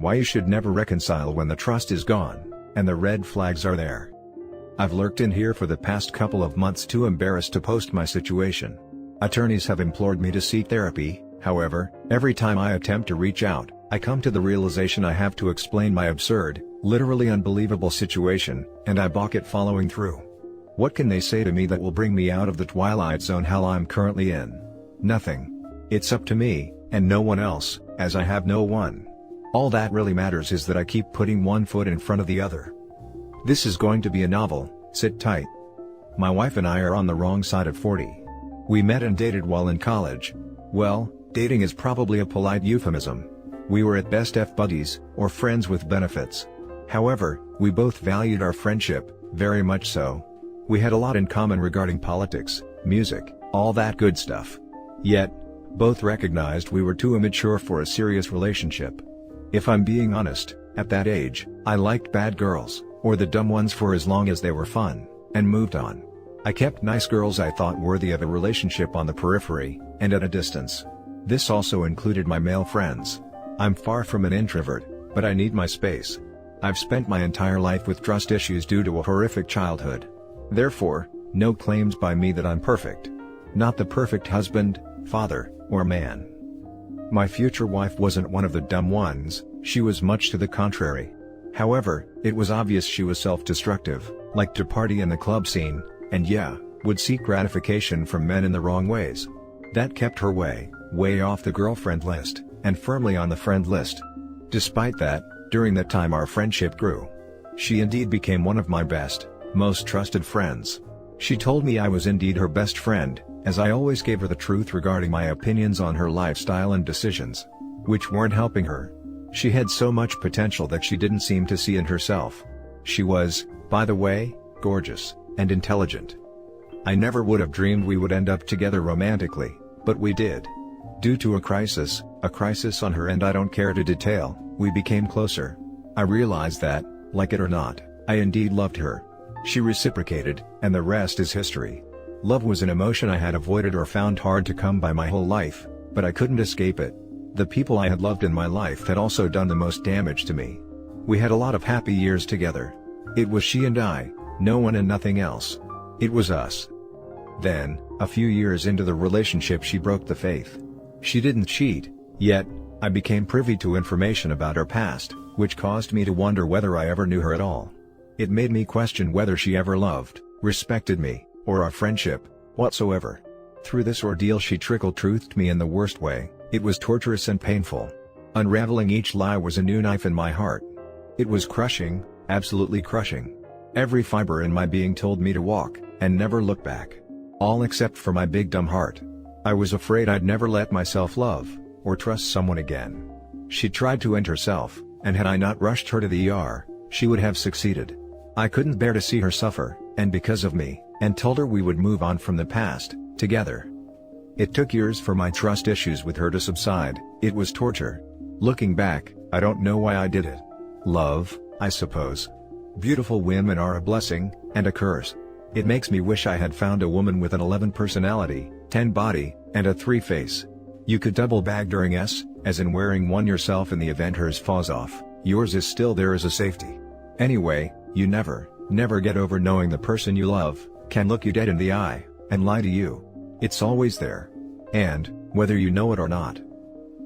Why you should never reconcile when the trust is gone, and the red flags are there. I've lurked in here for the past couple of months too embarrassed to post my situation. Attorneys have implored me to seek therapy, however, every time I attempt to reach out, I come to the realization I have to explain my absurd, literally unbelievable situation, and I balk at following through. What can they say to me that will bring me out of the twilight zone hell I'm currently in? Nothing. It's up to me, and no one else, as I have no one. All that really matters is that I keep putting one foot in front of the other. This is going to be a novel, sit tight. My wife and I are on the wrong side of 40. We met and dated while in college. Well, dating is probably a polite euphemism. We were at best buddies, or friends with benefits. However, we both valued our friendship, very much so. We had a lot in common regarding politics, music, all that good stuff. Yet, both recognized we were too immature for a serious relationship. If I'm being honest, at that age, I liked bad girls, or the dumb ones for as long as they were fun, and moved on. I kept nice girls I thought worthy of a relationship on the periphery, and at a distance. This also included my male friends. I'm far from an introvert, but I need my space. I've spent my entire life with trust issues due to a horrific childhood. Therefore, no claims by me that I'm perfect. Not the perfect husband, father, or man. My future wife wasn't one of the dumb ones, she was much to the contrary. However, it was obvious she was self-destructive, liked to party in the club scene, and yeah, would seek gratification from men in the wrong ways. That kept her way off the girlfriend list, and firmly on the friend list. Despite that, during that time our friendship grew. She indeed became one of my best, most trusted friends. She told me I was indeed her best friend, as I always gave her the truth regarding my opinions on her lifestyle and decisions, which weren't helping her. She had so much potential that she didn't seem to see in herself. She was, by the way, gorgeous, and intelligent. I never would have dreamed we would end up together romantically, but we did. Due to a crisis on her end I don't care to detail, we became closer. I realized that, like it or not, I indeed loved her. She reciprocated, and the rest is history. Love was an emotion I had avoided or found hard to come by my whole life, but I couldn't escape it. The people I had loved in my life had also done the most damage to me. We had a lot of happy years together. It was she and I, no one and nothing else. It was us. Then, a few years into the relationship she broke the faith. She didn't cheat, yet, I became privy to information about her past, which caused me to wonder whether I ever knew her at all. It made me question whether she ever loved, respected me, or our friendship, whatsoever. Through this ordeal she trickle-truthed me in the worst way. It was torturous and painful. Unraveling each lie was a new knife in my heart. It was crushing, absolutely crushing. Every fiber in my being told me to walk, and never look back. All except for my big dumb heart. I was afraid I'd never let myself love, or trust someone again. She tried to end herself, and had I not rushed her to the ER, she would have succeeded. I couldn't bear to see her suffer, and because of me, and told her we would move on from the past, together. It took years for my trust issues with her to subside. It was torture. Looking back, I don't know why I did it. Love, I suppose. Beautiful women are a blessing, and a curse. It makes me wish I had found a woman with an 11 personality, 10 body, and a 3 face. You could double bag during as in wearing one yourself in the event hers falls off, yours is still there as a safety. Anyway, you never get over knowing the person you love can look you dead in the eye, and lie to you. It's always there. And, whether you know it or not.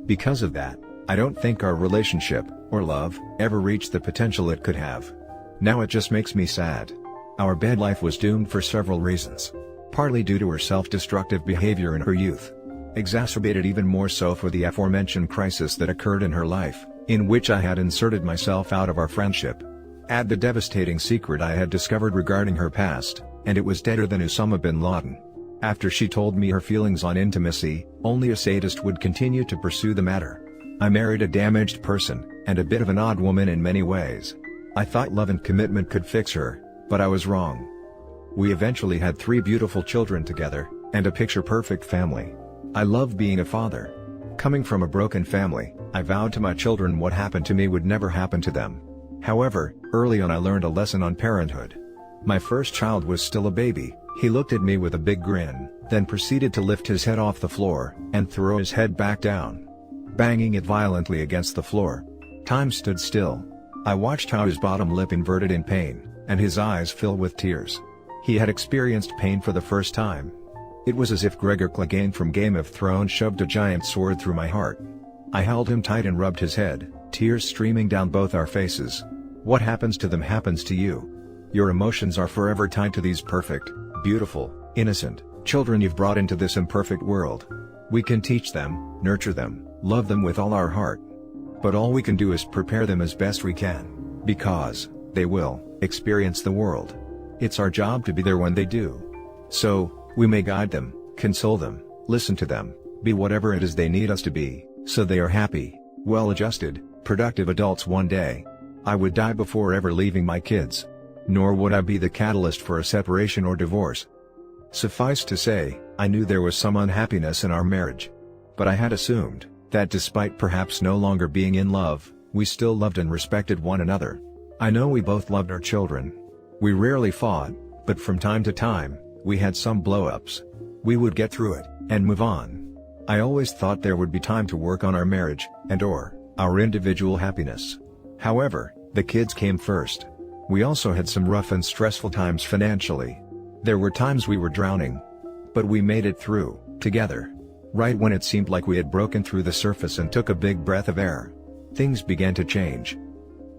Because of that, I don't think our relationship, or love, ever reached the potential it could have. Now it just makes me sad. Our bed life was doomed for several reasons. Partly due to her self-destructive behavior in her youth. Exacerbated even more so for the aforementioned crisis that occurred in her life, in which I had inserted myself out of our friendship. Add the devastating secret I had discovered regarding her past, and it was deader than Osama bin Laden. After she told me her feelings on intimacy, only a sadist would continue to pursue the matter. I married a damaged person, and a bit of an odd woman in many ways. I thought love and commitment could fix her, but I was wrong. We eventually had 3 beautiful children together, and a picture-perfect family. I love being a father. Coming from a broken family, I vowed to my children what happened to me would never happen to them. However, early on I learned a lesson on parenthood. My first child was still a baby. He looked at me with a big grin, then proceeded to lift his head off the floor, and throw his head back down, banging it violently against the floor. Time stood still. I watched how his bottom lip inverted in pain, and his eyes filled with tears. He had experienced pain for the first time. It was as if Gregor Clegane from Game of Thrones shoved a giant sword through my heart. I held him tight and rubbed his head, tears streaming down both our faces. What happens to them happens to you. Your emotions are forever tied to these perfect, beautiful, innocent children you've brought into this imperfect world. We can teach them, nurture them, love them with all our heart. But all we can do is prepare them as best we can, because they will experience the world. It's our job to be there when they do. So, we may guide them, console them, listen to them, be whatever it is they need us to be, so they are happy, well-adjusted, productive adults one day. I would die before ever leaving my kids. Nor would I be the catalyst for a separation or divorce. Suffice to say, I knew there was some unhappiness in our marriage. But I had assumed that despite perhaps no longer being in love, we still loved and respected one another. I know we both loved our children. We rarely fought, but from time to time, we had some blow-ups. We would get through it, and move on. I always thought there would be time to work on our marriage, and/or our individual happiness. However, the kids came first. We also had some rough and stressful times financially. There were times we were drowning. But we made it through, together. Right when it seemed like we had broken through the surface and took a big breath of air, things began to change.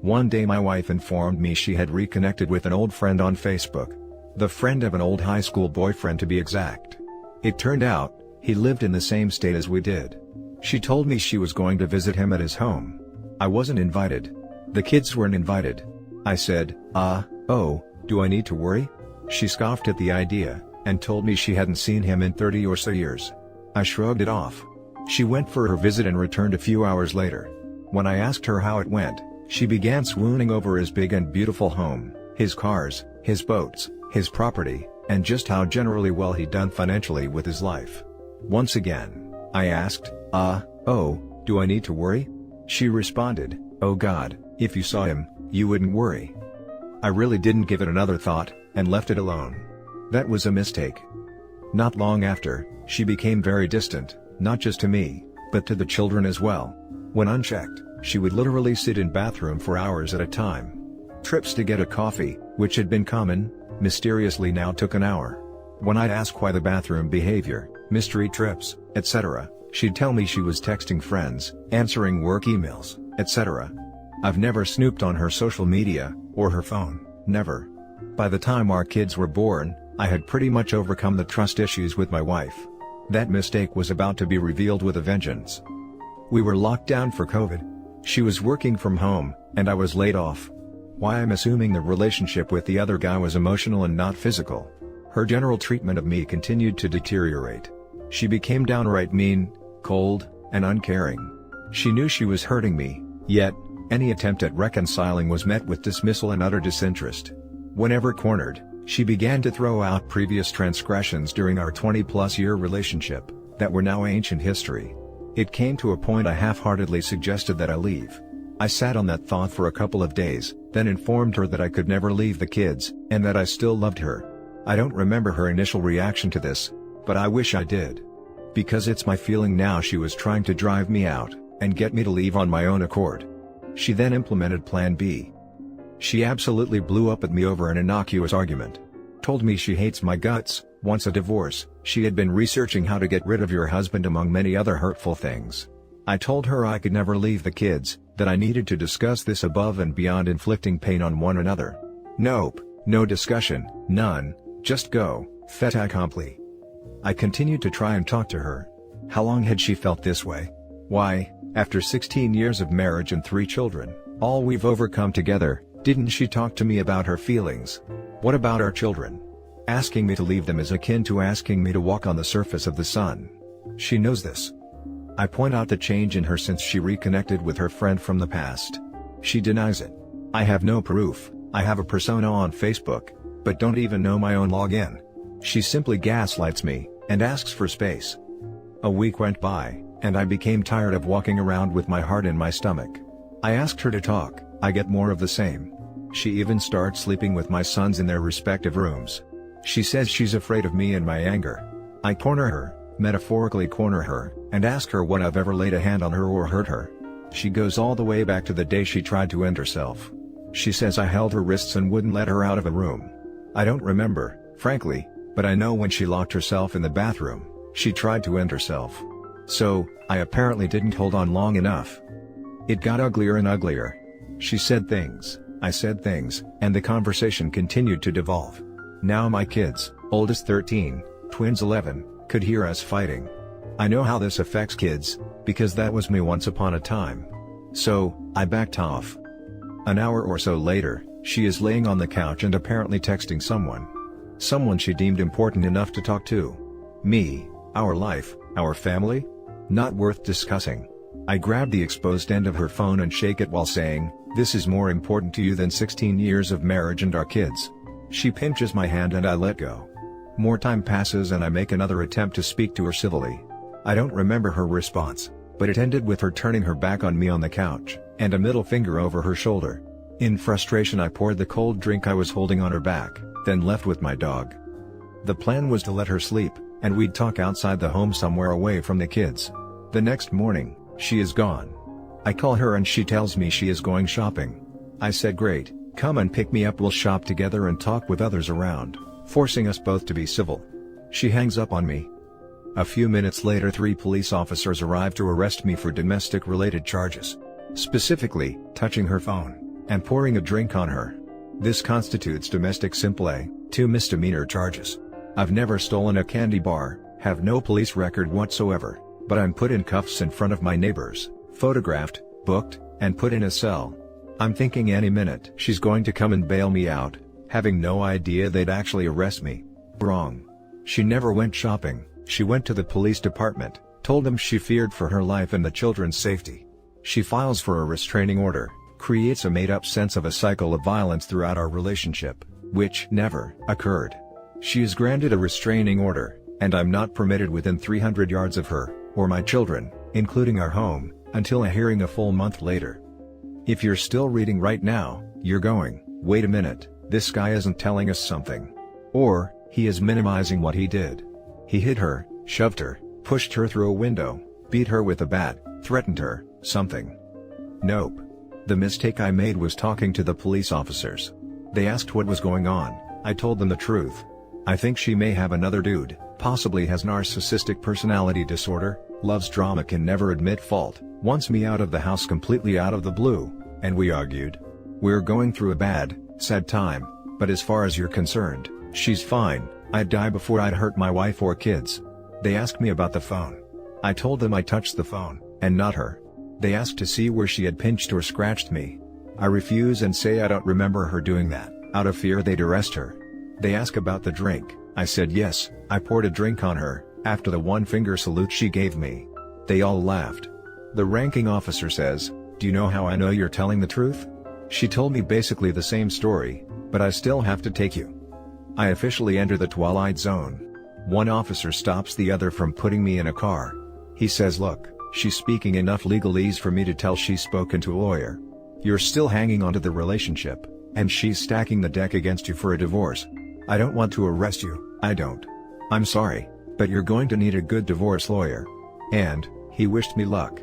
One day my wife informed me she had reconnected with an old friend on Facebook. The friend of an old high school boyfriend to be exact. It turned out, he lived in the same state as we did. She told me she was going to visit him at his home. I wasn't invited. The kids weren't invited. I said, oh, do I need to worry? She scoffed at the idea, and told me she hadn't seen him in 30 or so years. I shrugged it off. She went for her visit and returned a few hours later. When I asked her how it went, she began swooning over his big and beautiful home, his cars, his boats, his property, and just how generally well he'd done financially with his life. Once again, I asked, oh, do I need to worry? She responded, oh God, if you saw him, you wouldn't worry. I really didn't give it another thought, and left it alone. That was a mistake. Not long after, she became very distant, not just to me, but to the children as well. When unchecked, she would literally sit in bathroom for hours at a time. Trips to get a coffee, which had been common, mysteriously now took an hour. When I'd ask why the bathroom behavior, mystery trips, etc., she'd tell me she was texting friends, answering work emails, etc. I've never snooped on her social media, or her phone, never. By the time our kids were born, I had pretty much overcome the trust issues with my wife. That mistake was about to be revealed with a vengeance. We were locked down for COVID. She was working from home, and I was laid off. Why I'm assuming the relationship with the other guy was emotional and not physical. Her general treatment of me continued to deteriorate. She became downright mean, cold, and uncaring. She knew she was hurting me, yet, any attempt at reconciling was met with dismissal and utter disinterest. Whenever cornered, she began to throw out previous transgressions during our 20-plus year relationship, that were now ancient history. It came to a point I half-heartedly suggested that I leave. I sat on that thought for a couple of days, then informed her that I could never leave the kids, and that I still loved her. I don't remember her initial reaction to this, but I wish I did. Because it's my feeling now she was trying to drive me out, and get me to leave on my own accord. She then implemented Plan B. She absolutely blew up at me over an innocuous argument. Told me she hates my guts, wants a divorce, she had been researching how to get rid of your husband among many other hurtful things. I told her I could never leave the kids, that I needed to discuss this above and beyond inflicting pain on one another. Nope, no discussion, none, just go, fait accompli. I continued to try and talk to her. How long had she felt this way? Why, after 16 years of marriage and 3 children, all we've overcome together, didn't she talk to me about her feelings? What about our children? Asking me to leave them is akin to asking me to walk on the surface of the sun. She knows this. I point out the change in her since she reconnected with her friend from the past. She denies it. I have no proof. I have a persona on Facebook, but don't even know my own login. She simply gaslights me, and asks for space. A week went by, and I became tired of walking around with my heart in my stomach. I asked her to talk, I get more of the same. She even starts sleeping with my sons in their respective rooms. She says she's afraid of me and my anger. I corner her, metaphorically corner her, and ask her when I've ever laid a hand on her or hurt her. She goes all the way back to the day she tried to end herself. She says I held her wrists and wouldn't let her out of a room. I don't remember, frankly, but I know when she locked herself in the bathroom, she tried to end herself. So, I apparently didn't hold on long enough. It got uglier and uglier. She said things, I said things, and the conversation continued to devolve. Now my kids, oldest 13, twins 11, could hear us fighting. I know how this affects kids, because that was me once upon a time. So, I backed off. An hour or so later, she is laying on the couch and apparently texting someone. Someone she deemed important enough to talk to. Me, our life, our family? Not worth discussing. I grab the exposed end of her phone and shake it while saying, "This is more important to you than 16 years of marriage and our kids." She pinches my hand and I let go. More time passes and I make another attempt to speak to her civilly. I don't remember her response, but it ended with her turning her back on me on the couch, and a middle finger over her shoulder. In frustration I poured the cold drink I was holding on her back, then left with my dog. The plan was to let her sleep, and we'd talk outside the home somewhere away from the kids. The next morning, she is gone. I call her and she tells me she is going shopping. I said great, come and pick me up, we'll shop together and talk with others around, forcing us both to be civil. She hangs up on me. A few minutes later 3 police officers arrive to arrest me for domestic-related charges. Specifically, touching her phone, and pouring a drink on her. This constitutes domestic simple A, 2 misdemeanor charges. I've never stolen a candy bar, have no police record whatsoever, but I'm put in cuffs in front of my neighbors, photographed, booked, and put in a cell. I'm thinking any minute she's going to come and bail me out, having no idea they'd actually arrest me. Wrong. She never went shopping, she went to the police department, told them she feared for her life and the children's safety. She files for a restraining order, creates a made-up sense of a cycle of violence throughout our relationship, which never occurred. She is granted a restraining order, and I'm not permitted within 300 yards of her, or my children, including our home, until a hearing a full month later. If you're still reading right now, you're going, wait a minute, this guy isn't telling us something. Or, he is minimizing what he did. He hit her, shoved her, pushed her through a window, beat her with a bat, threatened her, something. Nope. The mistake I made was talking to the police officers. They asked what was going on, I told them the truth. I think she may have another dude, possibly has narcissistic personality disorder, loves drama, can never admit fault, wants me out of the house completely out of the blue, and we argued. We're going through a bad, sad time, but as far as you're concerned, she's fine. I'd die before I'd hurt my wife or kids. They asked me about the phone. I told them I touched the phone, and not her. They asked to see where she had pinched or scratched me. I refuse and say I don't remember her doing that. Out of fear they'd arrest her. They ask about the drink. I said yes, I poured a drink on her, after the one-finger salute she gave me. They all laughed. The ranking officer says, "Do you know how I know you're telling the truth? She told me basically the same story, but I still have to take you." I officially enter the twilight zone. One officer stops the other from putting me in a car. He says, "Look, she's speaking enough legalese for me to tell she's spoken to a lawyer. You're still hanging onto the relationship, and she's stacking the deck against you for a divorce. I don't want to arrest you, I don't. I'm sorry, but you're going to need a good divorce lawyer." And, he wished me luck.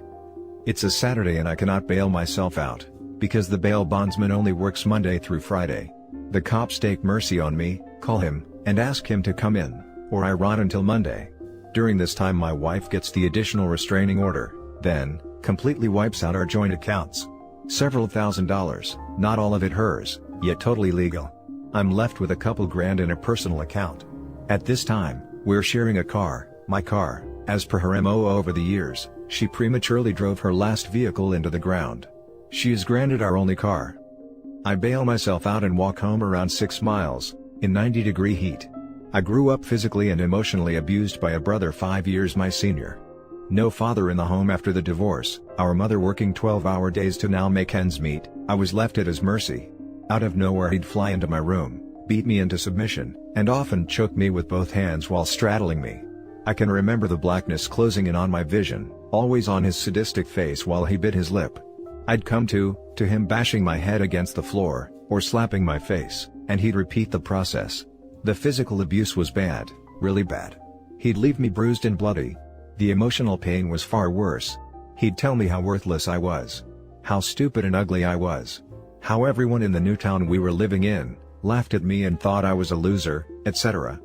It's a Saturday and I cannot bail myself out, because the bail bondsman only works Monday through Friday. The cops take mercy on me, call him, and ask him to come in, or I rot until Monday. During this time my wife gets the additional restraining order, then, completely wipes out our joint accounts. Several $1,000s, not all of it hers, yet totally legal. I'm left with a couple grand in a personal account. At this time, we're sharing a car, my car. As per her MO over the years, she prematurely drove her last vehicle into the ground. She is granted our only car. I bail myself out and walk home around 6 miles, in 90-degree heat. I grew up physically and emotionally abused by a brother 5 years my senior. No father in the home after the divorce, our mother working 12-hour days to now make ends meet. I was left at his mercy. Out of nowhere he'd fly into my room, beat me into submission, and often choke me with both hands while straddling me. I can remember the blackness closing in on my vision, always on his sadistic face while he bit his lip. I'd come to him bashing my head against the floor, or slapping my face, and he'd repeat the process. The physical abuse was bad, really bad. He'd leave me bruised and bloody. The emotional pain was far worse. He'd tell me how worthless I was. How stupid and ugly I was. How everyone in the new town we were living in laughed at me and thought I was a loser, etc.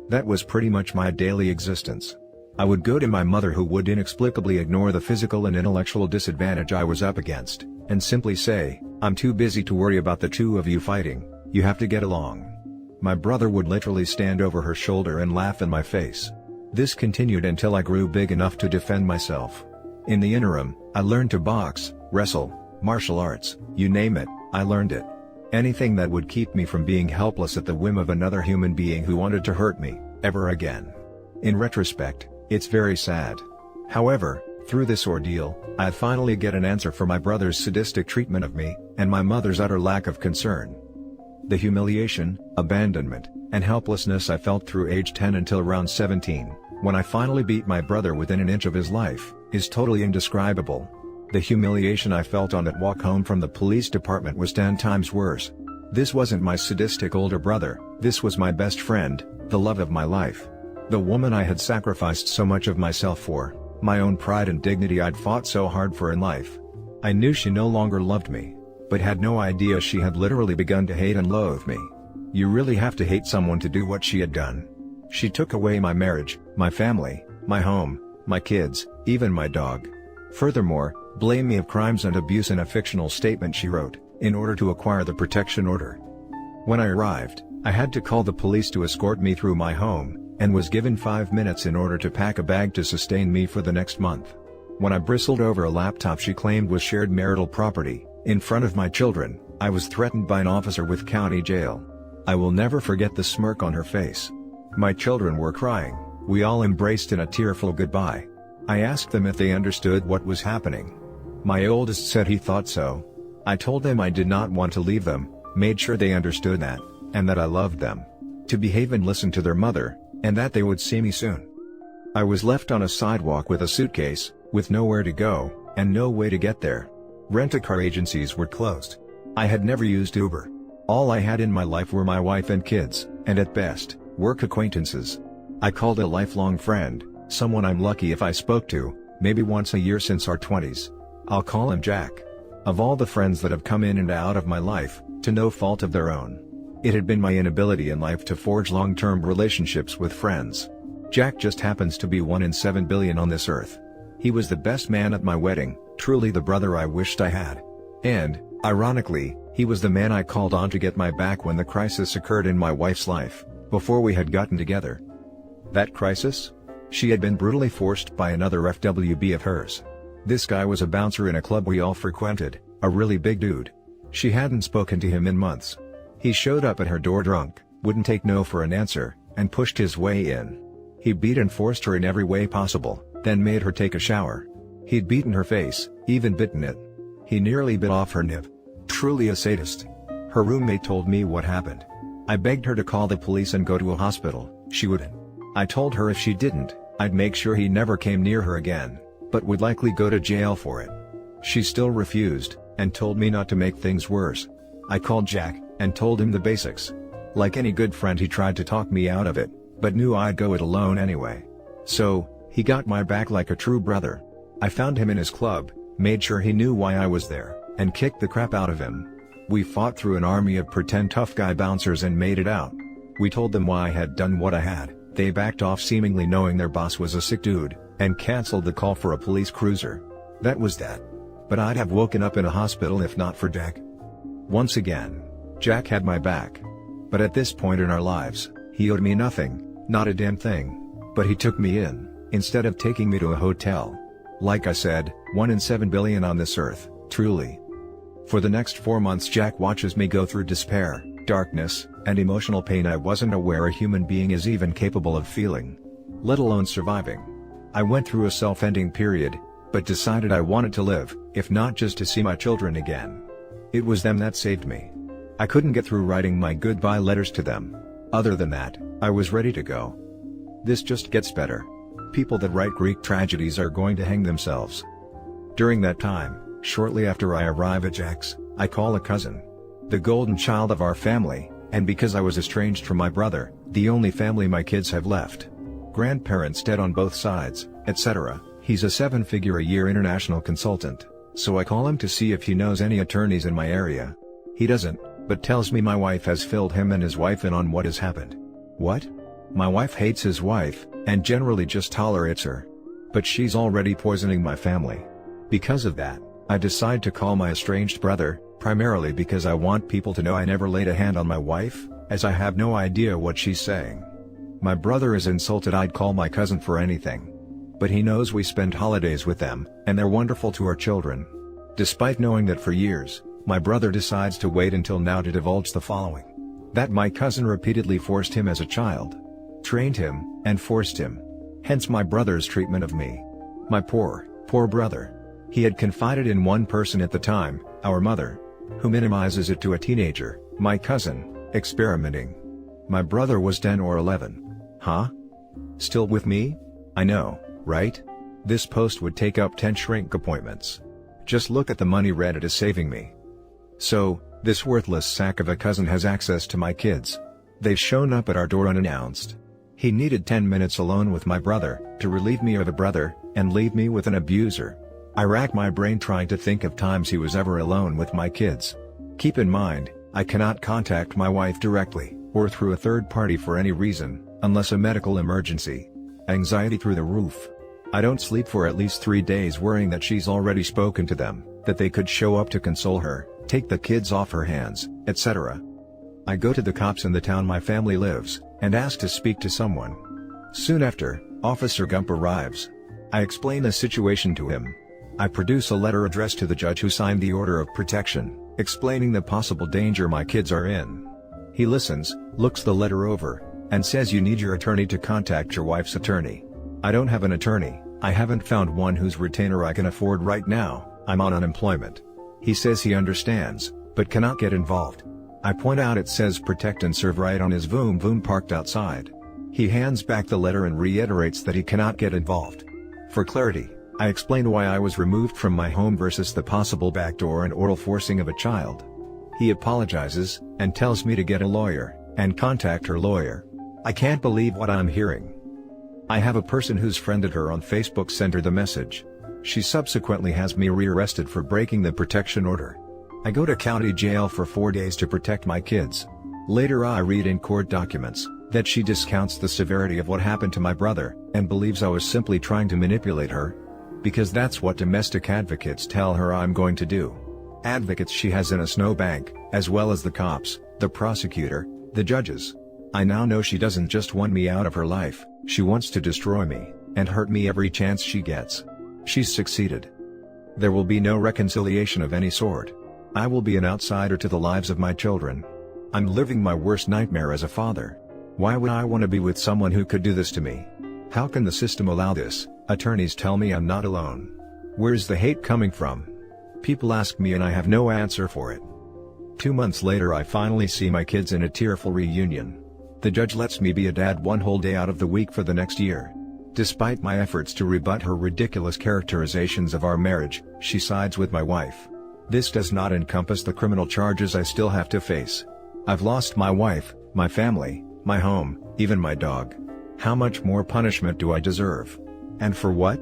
That was pretty much my daily existence. I would go to my mother, who would inexplicably ignore the physical and intellectual disadvantage I was up against, and simply say, "I'm too busy to worry about the two of you fighting, you have to get along." My brother would literally stand over her shoulder and laugh in my face. This continued until I grew big enough to defend myself. In the interim, I learned to box, wrestle, martial arts, you name it, I learned it. Anything that would keep me from being helpless at the whim of another human being who wanted to hurt me, ever again. In retrospect, it's very sad. However, through this ordeal, I finally get an answer for my brother's sadistic treatment of me, and my mother's utter lack of concern. The humiliation, abandonment, and helplessness I felt through age 10 until around 17, when I finally beat my brother within an inch of his life, is totally indescribable. The humiliation I felt on that walk home from the police department was 10 times worse. This wasn't my sadistic older brother, this was my best friend, the love of my life. The woman I had sacrificed so much of myself for, my own pride and dignity I'd fought so hard for in life. I knew she no longer loved me, but had no idea she had literally begun to hate and loathe me. You really have to hate someone to do what she had done. She took away my marriage, my family, my home, my kids, even my dog. Furthermore, blamed me of crimes and abuse in a fictional statement she wrote, in order to acquire the protection order. When I arrived, I had to call the police to escort me through my home, and was given 5 minutes in order to pack a bag to sustain me for the next month. When I bristled over a laptop she claimed was shared marital property, in front of my children, I was threatened by an officer with county jail. I will never forget the smirk on her face. My children were crying, we all embraced in a tearful goodbye. I asked them if they understood what was happening. My oldest said he thought so. I told them I did not want to leave them, made sure they understood that, and that I loved them. To behave and listen to their mother, and that they would see me soon. I was left on a sidewalk with a suitcase, with nowhere to go, and no way to get there. Rent-a-car agencies were closed. I had never used Uber. All I had in my life were my wife and kids, and at best, work acquaintances. I called a lifelong friend, someone I'm lucky if I spoke to, maybe once a year since our 20s. I'll call him Jack. Of all the friends that have come in and out of my life, to no fault of their own, it had been my inability in life to forge long-term relationships with friends. Jack just happens to be 1 in 7 billion on this earth. He was the best man at my wedding, truly the brother I wished I had. And, ironically, he was the man I called on to get my back when the crisis occurred in my wife's life, before we had gotten together. That crisis? She had been brutally forced by another FWB of hers. This guy was a bouncer in a club we all frequented, a really big dude. She hadn't spoken to him in months. He showed up at her door drunk, wouldn't take no for an answer, and pushed his way in. He beat and forced her in every way possible, then made her take a shower. He'd beaten her face, even bitten it. He nearly bit off her nip. Truly a sadist. Her roommate told me what happened. I begged her to call the police and go to a hospital, she wouldn't. I told her if she didn't, I'd make sure he never came near her again, but would likely go to jail for it. She still refused, and told me not to make things worse. I called Jack, and told him the basics. Like any good friend he tried to talk me out of it, but knew I'd go it alone anyway. So, he got my back like a true brother. I found him in his club, made sure he knew why I was there, and kicked the crap out of him. We fought through an army of pretend tough guy bouncers and made it out. We told them why I had done what I had, they backed off seemingly knowing their boss was a sick dude, and cancelled the call for a police cruiser. That was that. But I'd have woken up in a hospital if not for Jack. Once again, Jack had my back. But at this point in our lives, he owed me nothing, not a damn thing. But he took me in, instead of taking me to a hotel. Like I said, 1 in 7 billion on this earth, truly. For the next 4 months Jack watches me go through despair, darkness, and emotional pain I wasn't aware a human being is even capable of feeling. Let alone surviving. I went through a self-ending period, but decided I wanted to live, if not just to see my children again. It was them that saved me. I couldn't get through writing my goodbye letters to them. Other than that, I was ready to go. This just gets better. People that write Greek tragedies are going to hang themselves. During that time, shortly after I arrive at Jack's, I call a cousin. The golden child of our family, and because I was estranged from my brother, the only family my kids have left. Grandparents dead on both sides, etc. He's a 7-figure-a-year international consultant, so I call him to see if he knows any attorneys in my area. He doesn't, but tells me my wife has filled him and his wife in on what has happened. What? My wife hates his wife, and generally just tolerates her. But she's already poisoning my family. Because of that, I decide to call my estranged brother, primarily because I want people to know I never laid a hand on my wife, as I have no idea what she's saying. My brother is insulted I'd call my cousin for anything. But he knows we spend holidays with them, and they're wonderful to our children. Despite knowing that for years, my brother decides to wait until now to divulge the following. That my cousin repeatedly forced him as a child. Trained him, and forced him. Hence my brother's treatment of me. My poor brother. He had confided in one person at the time, our mother, who minimizes it to a teenager, my cousin, experimenting. My brother was 10 or 11. Huh? Still with me? I know, right? This post would take up 10 shrink appointments. Just look at the money Reddit is saving me. So, this worthless sack of a cousin has access to my kids. They've shown up at our door unannounced. He needed 10 minutes alone with my brother, to relieve me of a brother, and leave me with an abuser. I rack my brain trying to think of times he was ever alone with my kids. Keep in mind, I cannot contact my wife directly, or through a third party for any reason, unless a medical emergency. Anxiety through the roof. I don't sleep for at least 3 days worrying that she's already spoken to them, that they could show up to console her, take the kids off her hands, etc. I go to the cops in the town my family lives, and ask to speak to someone. Soon after, Officer Gump arrives. I explain the situation to him. I produce a letter addressed to the judge who signed the order of protection, explaining the possible danger my kids are in. He listens, looks the letter over, and says you need your attorney to contact your wife's attorney. I don't have an attorney, I haven't found one whose retainer I can afford right now, I'm on unemployment. He says he understands, but cannot get involved. I point out it says protect and serve right on his vroom parked outside. He hands back the letter and reiterates that he cannot get involved. For clarity, I explain why I was removed from my home versus the possible backdoor and oral forcing of a child. He apologizes, and tells me to get a lawyer, and contact her lawyer. I can't believe what I'm hearing. I have a person who's friended her on Facebook send her the message. She subsequently has me rearrested for breaking the protection order. I go to county jail for 4 days to protect my kids. Later I read in court documents, that she discounts the severity of what happened to my brother, and believes I was simply trying to manipulate her. Because that's what domestic advocates tell her I'm going to do. Advocates she has in a snowbank, as well as the cops, the prosecutor, the judges. I now know she doesn't just want me out of her life, she wants to destroy me, and hurt me every chance she gets. She's succeeded. There will be no reconciliation of any sort. I will be an outsider to the lives of my children. I'm living my worst nightmare as a father. Why would I want to be with someone who could do this to me? How can the system allow this? Attorneys tell me I'm not alone. Where's the hate coming from? People ask me and I have no answer for it. 2 months later I finally see my kids in a tearful reunion. The judge lets me be a dad 1 whole day out of the week for the next year. Despite my efforts to rebut her ridiculous characterizations of our marriage, she sides with my wife. This does not encompass the criminal charges I still have to face. I've lost my wife, my family, my home, even my dog. How much more punishment do I deserve? And for what?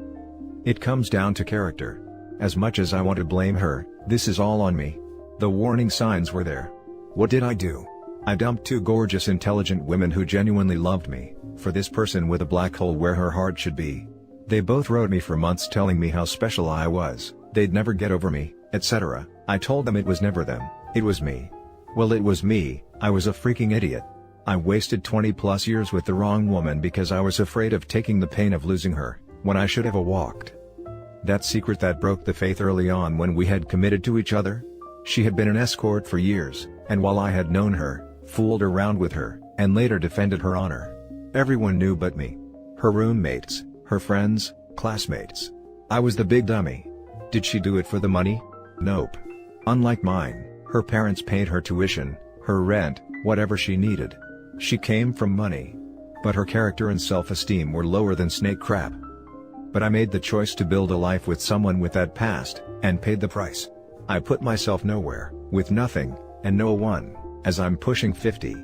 It comes down to character. As much as I want to blame her, this is all on me. The warning signs were there. What did I do? I dumped 2 gorgeous intelligent women who genuinely loved me, for this person with a black hole where her heart should be. They both wrote me for months telling me how special I was, they'd never get over me, etc. I told them it was never them, it was me. Well, it was me, I was a freaking idiot. I wasted 20+ years with the wrong woman because I was afraid of taking the pain of losing her, when I should have walked. That secret that broke the faith early on when we had committed to each other? She had been an escort for years, and while I had known her, fooled around with her, and later defended her honor. Everyone knew but me. Her roommates, her friends, classmates. I was the big dummy. Did she do it for the money? Nope. Unlike mine, her parents paid her tuition, her rent, whatever she needed. She came from money. But her character and self-esteem were lower than snake crap. But I made the choice to build a life with someone with that past, and paid the price. I put myself nowhere, with nothing, and no one, as I'm pushing 50.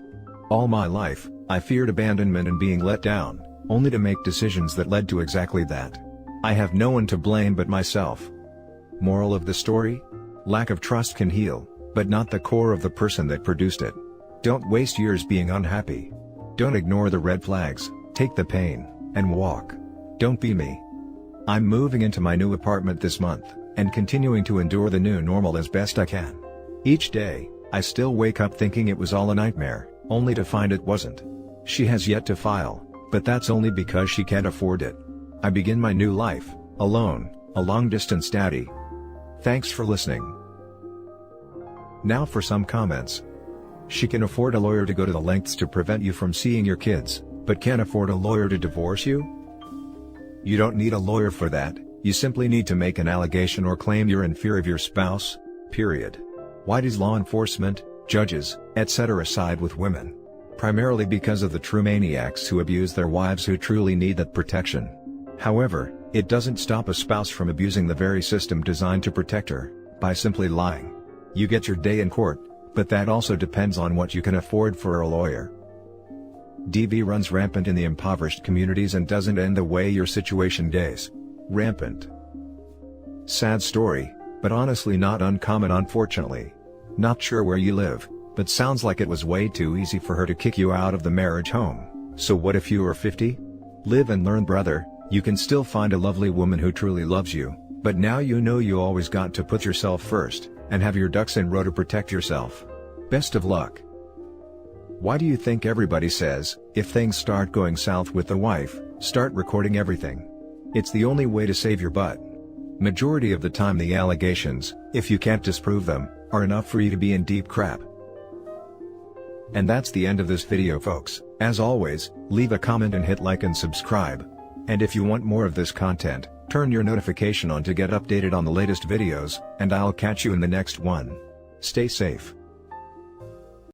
All my life, I feared abandonment and being let down, only to make decisions that led to exactly that. I have no one to blame but myself. Moral of the story? Lack of trust can heal, but not the core of the person that produced it. Don't waste years being unhappy. Don't ignore the red flags, take the pain, and walk. Don't be me. I'm moving into my new apartment this month, and continuing to endure the new normal as best I can. Each day, I still wake up thinking it was all a nightmare, only to find it wasn't. She has yet to file, but that's only because she can't afford it. I begin my new life, alone, a long-distance daddy. Thanks for listening. Now for some comments. She can afford a lawyer to go to the lengths to prevent you from seeing your kids, but can't afford a lawyer to divorce you? You don't need a lawyer for that, you simply need to make an allegation or claim you're in fear of your spouse, period. Why does law enforcement, judges, etc. side with women? Primarily because of the true maniacs who abuse their wives who truly need that protection. However, it doesn't stop a spouse from abusing the very system designed to protect her, by simply lying. You get your day in court, but that also depends on what you can afford for a lawyer. DV runs rampant in the impoverished communities and doesn't end the way your situation days. Rampant. Sad story, but honestly not uncommon unfortunately. Not sure where you live, but sounds like it was way too easy for her to kick you out of the marriage home. So what if you are 50? Live and learn, brother. You can still find a lovely woman who truly loves you, but now you know you always got to put yourself first, and have your ducks in row to protect yourself. Best of luck. Why do you think everybody says, if things start going south with the wife, start recording everything? It's the only way to save your butt. Majority of the time the allegations, if you can't disprove them, are enough for you to be in deep crap. And that's the end of this video, folks. As always, leave a comment and hit like and subscribe. And if you want more of this content, turn your notification on to get updated on the latest videos, and I'll catch you in the next one. Stay safe.